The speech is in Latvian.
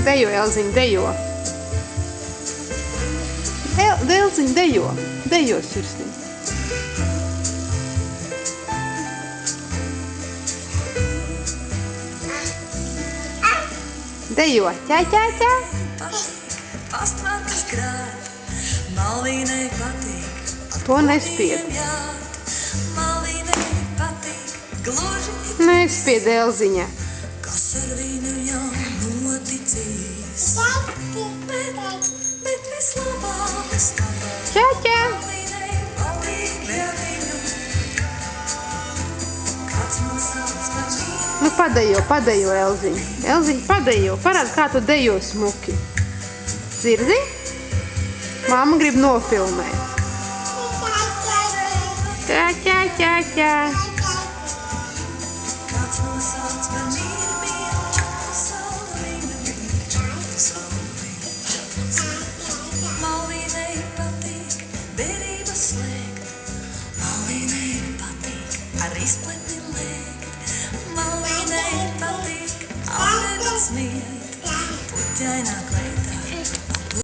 Dejo, Elziņ, dejo. Elziņ, dejo. Dejo, sirsniņ. Dejo. Ķā, ķā, ķā. Pastrandas grāv, Malvīnei patīk. To nespied. Malvīnei patīk, gluži Nespied, Elziņa. kas ar viņu jau noticīs. Bet vislabāk skatās. Ķā, ķā. Malvīnei patīk vēl viņu. Kāds man sauc par mīlu. Nu, padejo, Elziņ. Elziņ, padejo. Parādi, kā tu dejo smuki. Dzirdi? Mamma grib nofilmēt. Ķā, ķā, ķā, ķā. Kāds man sauc par mīlu, mīlu, savu mīlu, savu mīlu. Malvīnei patīk, derības slēgt. Malvīnei patīk, ar izplet